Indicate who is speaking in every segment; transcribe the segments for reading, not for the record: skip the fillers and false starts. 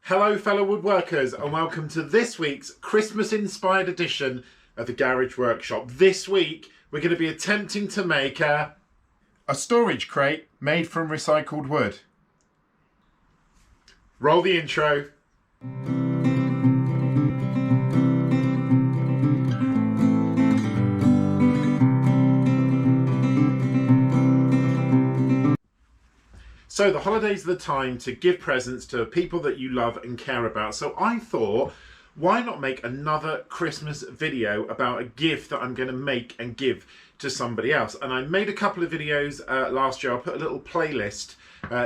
Speaker 1: Hello fellow woodworkers and welcome to this week's Christmas inspired edition of the Garage Workshop. This week we're going to be attempting to make a storage crate made from recycled wood. Roll the intro. So the holidays are the time to give presents to people that you love and care about. So I thought, why not make another Christmas video about a gift that I'm going to make and give to somebody else? And I made a couple of videos last year. I'll put a little playlist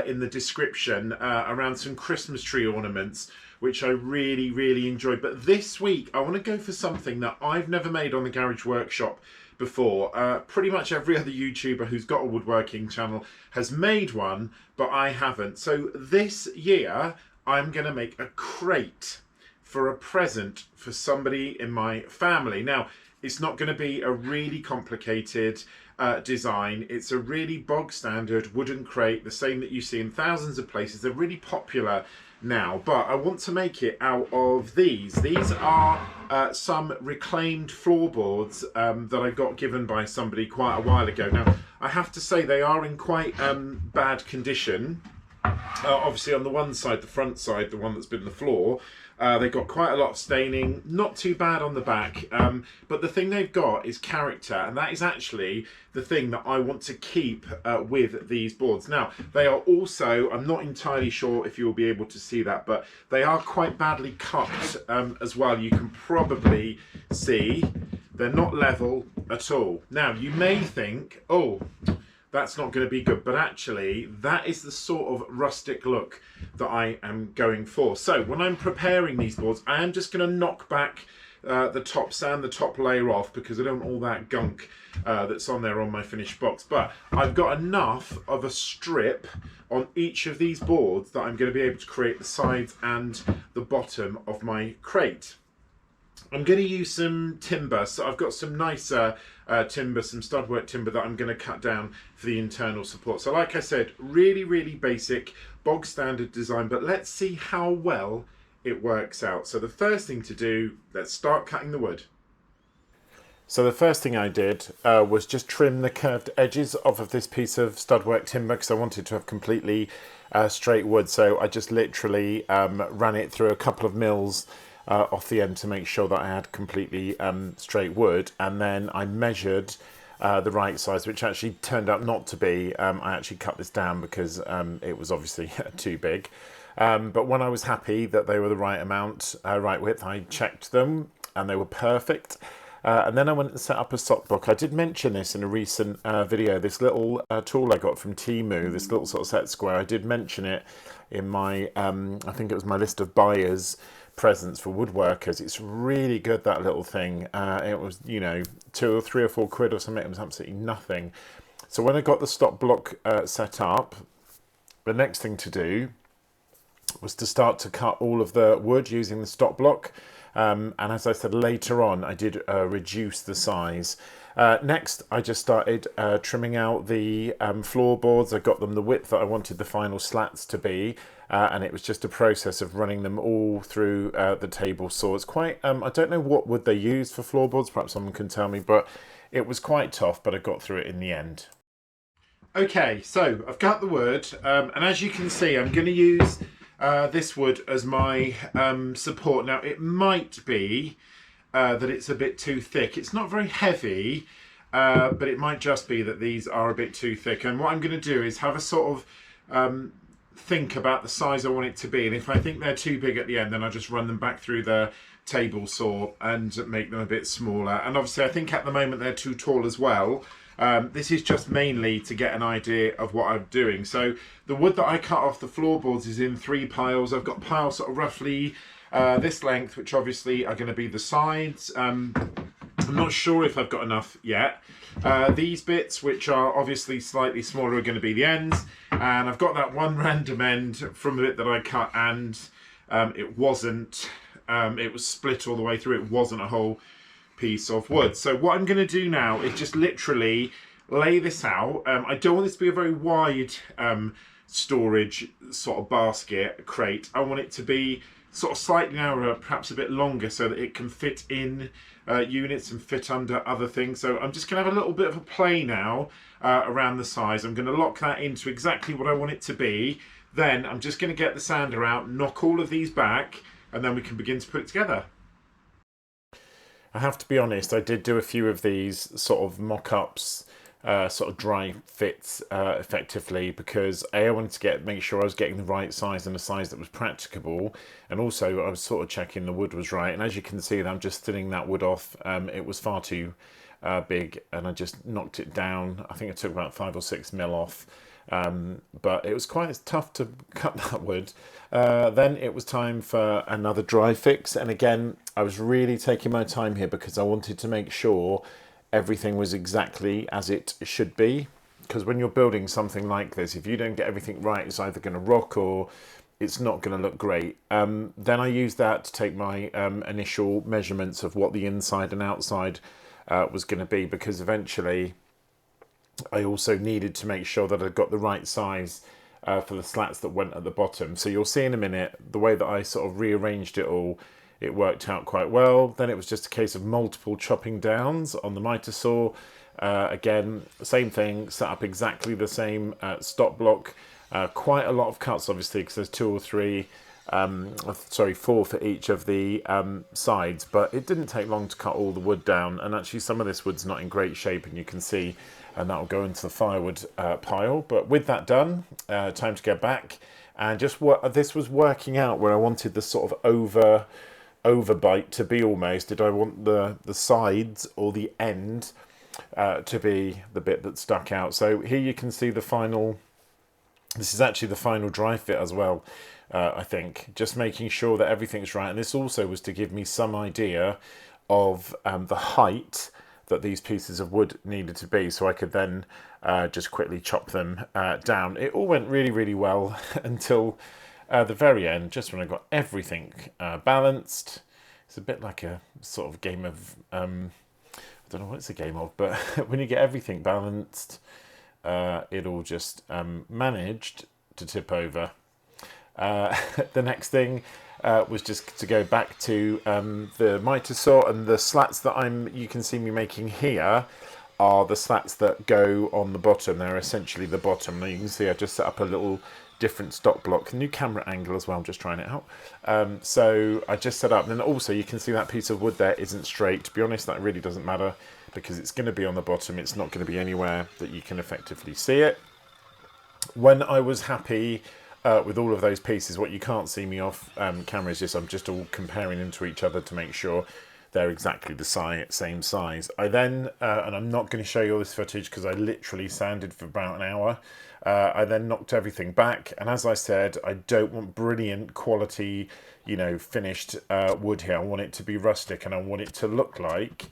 Speaker 1: in the description around some Christmas tree ornaments, which I really enjoyed. But this week I want to go for something that I've never made on the Garage Workshop before. Pretty much every other YouTuber who's got a woodworking channel has made one, but I haven't. So this year I'm going to make a crate for a present for somebody in my family. Now, it's not going to be a really complicated design. It's a really bog standard wooden crate, the same that you see in thousands of places. They're really popular now, but I want to make it out of these. These are some reclaimed floorboards that I got given by somebody quite a while ago. Now, I have to say they are in quite bad condition. Obviously on the one side, the front side, the one that's been the floor, they got quite a lot of staining, not too bad on the back, but the thing they've got is character, and that is actually the thing that I want to keep with these boards. Now, they are also, I'm not entirely sure if you'll be able to see that, but they are quite badly cut as well. You can probably see they're not level at all. Now, you may think, oh, that's not going to be good, but actually that is the sort of rustic look that I am going for. So when I'm preparing these boards, I am just going to knock back the top sand, the top layer off, because I don't want all that gunk that's on there on my finished box. But I've got enough of a strip on each of these boards that I'm going to be able to create the sides and the bottom of my crate. I'm going to use some timber, so I've got some nicer timber, some studwork timber that I'm going to cut down for the internal support. So like I said, really basic, bog standard design, but let's see how well it works out. So the first thing to do, let's start cutting the wood. So the first thing I did was just trim the curved edges off of this piece of studwork timber because I wanted to have completely straight wood. So I just literally ran it through a couple of mills off the end to make sure that I had completely straight wood, and then I measured the right size, which actually turned out not to be. I actually cut this down because it was obviously too big, but when I was happy that they were the right amount, right width, I checked them and they were perfect. And then I went and set up a sock block. I did mention this in a recent video, this little tool I got from Temu, this little sort of set square. I did mention it in my, I think it was my list of buyers presents for woodworkers. It's really good, that little thing. It was, you know, 2 or 3 or 4 quid or something. It was absolutely nothing. So when I got the stop block set up, the next thing to do was to start to cut all of the wood using the stop block. And as I said later on, I did reduce the size. Next, I just started trimming out the floorboards. I got them the width that I wanted the final slats to be, and it was just a process of running them all through the table saw. It's quite, I don't know what wood they use for floorboards, perhaps someone can tell me, but it was quite tough, but I got through it in the end. Okay, so I've cut the wood, and as you can see, I'm going to use this wood as my support. Now, it might be that it's a bit too thick. It's not very heavy, but it might just be that these are a bit too thick. And what I'm going to do is have a sort of think about the size I want it to be. And if I think they're too big at the end, then I'll just run them back through the table saw and make them a bit smaller. And obviously I think at the moment they're too tall as well. This is just mainly to get an idea of what I'm doing. So the wood that I cut off the floorboards is in 3 piles. I've got piles sort of roughly this length, which obviously are going to be the sides. I'm not sure if I've got enough yet. These bits, which are obviously slightly smaller, are going to be the ends. And I've got that one random end from the bit that I cut, and it wasn't, it was split all the way through. It wasn't a whole piece of wood. So what I'm going to do now is just literally lay this out. I don't want this to be a very wide storage sort of basket, crate. I want it to be sort of slightly narrower, perhaps a bit longer, so that it can fit in units and fit under other things. So I'm just going to have a little bit of a play now around the size. I'm going to lock that into exactly what I want it to be. Then I'm just going to get the sander out, knock all of these back, and then we can begin to put it together. I have to be honest, I did do a few of these sort of mock-ups, sort of dry fits effectively, because I wanted to make sure I was getting the right size and a size that was practicable, and also I was sort of checking the wood was right. And as you can see, I'm just thinning that wood off. It was far too big, and I just knocked it down. I think it took about 5 or 6 mil off. But it was quite tough to cut that wood. Then it was time for another dry fix, and again I was really taking my time here because I wanted to make sure everything was exactly as it should be, because when you're building something like this, if you don't get everything right, it's either going to rock or it's not going to look great. Then I used that to take my initial measurements of what the inside and outside was going to be, because eventually I also needed to make sure that I got the right size for the slats that went at the bottom. So you'll see in a minute the way that I sort of rearranged it all, it worked out quite well. Then it was just a case of multiple chopping downs on the miter saw. Again, same thing, set up exactly the same stop block. Quite a lot of cuts obviously, because there's 2 or 3, sorry, 4 for each of the sides, but it didn't take long to cut all the wood down. And actually some of this wood's not in great shape, and you can see, and that will go into the firewood pile. But with that done, time to go back and just work. This was working out where I wanted the sort of overbite to be almost. Did I want the sides or the end to be the bit that stuck out? So here you can see the final. This is actually the final dry fit as well. I think just making sure that everything's right, and this also was to give me some idea of the height that these pieces of wood needed to be, so I could then just quickly chop them down. It all went really, really well until the very end, just when I got everything balanced. It's a bit like a sort of game of, I don't know what it's a game of, but when you get everything balanced, it all just managed to tip over. The next thing was just to go back to the miter saw, and the slats that you can see me making here are the slats that go on the bottom. They're essentially the bottom. Now you can see I just set up a little different stock block, new camera angle as well, I'm just trying it out. So I just set up, and then also you can see that piece of wood there isn't straight. To be honest, that really doesn't matter, because it's going to be on the bottom. It's not going to be anywhere that you can effectively see it. When I was happy with all of those pieces, what you can't see me off camera is just, I'm just all comparing them to each other to make sure they're exactly the same size. I then, and I'm not going to show you all this footage because I literally sanded for about an hour. I then knocked everything back, and as I said, I don't want brilliant quality, you know, finished wood here. I want it to be rustic, and I want it to look like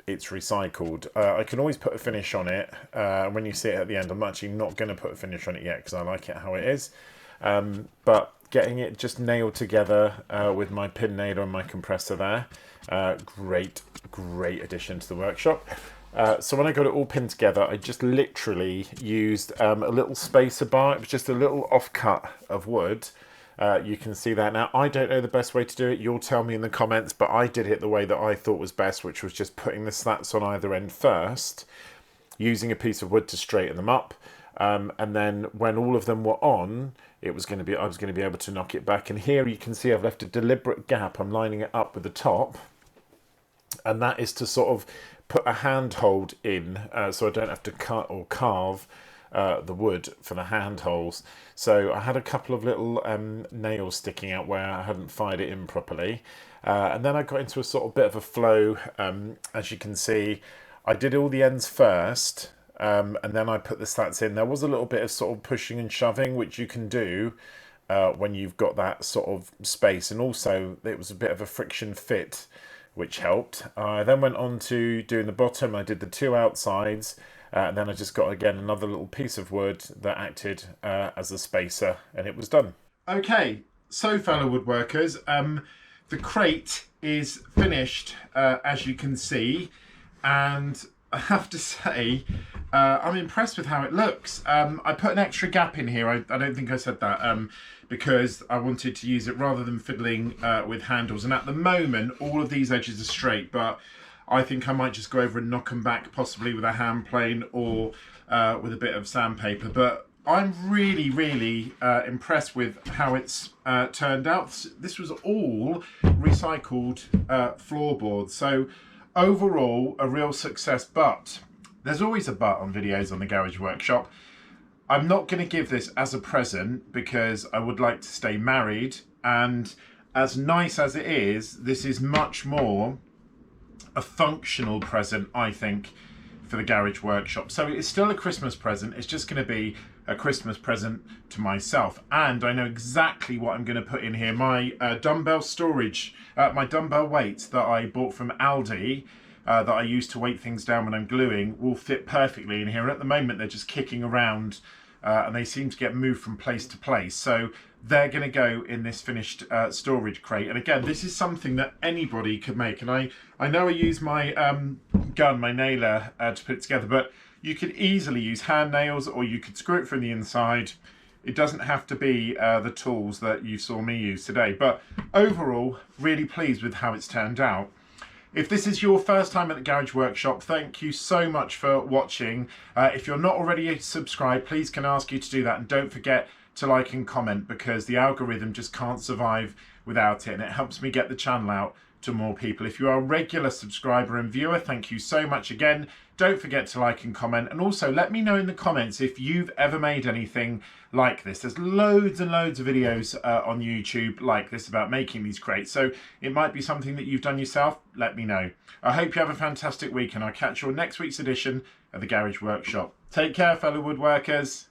Speaker 1: it's recycled. I can always put a finish on it. When you see it at the end, I'm actually not going to put a finish on it yet because I like it how it is. But getting it just nailed together with my pin nailer and my compressor there, great addition to the workshop. So when I got it all pinned together, I just literally used a little spacer bar. It was just a little offcut of wood. You can see that. Now, I don't know the best way to do it. You'll tell me in the comments, but I did it the way that I thought was best, which was just putting the slats on either end first, using a piece of wood to straighten them up. And then when all of them were on, I was going to be able to knock it back. And here you can see I've left a deliberate gap. I'm lining it up with the top, and that is to sort of put a handhold in, so I don't have to cut or carve the wood for the handholds. So I had a couple of little nails sticking out where I hadn't fired it in properly, and then I got into a sort of bit of a flow. As you can see, I did all the ends first, and then I put the slats in. There was a little bit of sort of pushing and shoving, which you can do when you've got that sort of space, and also it was a bit of a friction fit, which helped. I then went on to doing the bottom. I did the 2 outsides, and then I just got again another little piece of wood that acted as a spacer, and it was done. Okay, so fellow woodworkers, the crate is finished, as you can see, and I have to say, I'm impressed with how it looks. I put an extra gap in here. I don't think I said that because I wanted to use it rather than fiddling with handles. And at the moment, all of these edges are straight, but I think I might just go over and knock them back, possibly with a hand plane or with a bit of sandpaper. But I'm really impressed with how it's turned out. This was all recycled floorboards. So overall, a real success, but there's always a but on videos on the Garage Workshop. I'm not going to give this as a present because I would like to stay married, and as nice as it is, this is much more a functional present, I think, for the Garage Workshop. So it's still a Christmas present. It's just going to be a Christmas present to myself, and I know exactly what I'm going to put in here. My dumbbell storage, my dumbbell weights that I bought from Aldi, that I use to weight things down when I'm gluing, will fit perfectly in here. At the moment they're just kicking around and they seem to get moved from place to place, so they're going to go in this finished storage crate. And again, this is something that anybody could make, and I know I use my gun, my nailer, to put it together, but you could easily use hand nails, or you could screw it from the inside. It doesn't have to be the tools that you saw me use today. But overall, really pleased with how it's turned out. If this is your first time at the Garage Workshop, thank you so much for watching. If you're not already subscribed, please can I ask you to do that, and don't forget to like and comment, because the algorithm just can't survive without it, and it helps me get the channel out to more people. If you are a regular subscriber and viewer, thank you so much again. Don't forget to like and comment, and also let me know in the comments if you've ever made anything like this. There's loads and loads of videos on YouTube like this about making these crates, so it might be something that you've done yourself. Let me know. I hope you have a fantastic week, and I'll catch you on next week's edition of the Garage Workshop. Take care, fellow woodworkers.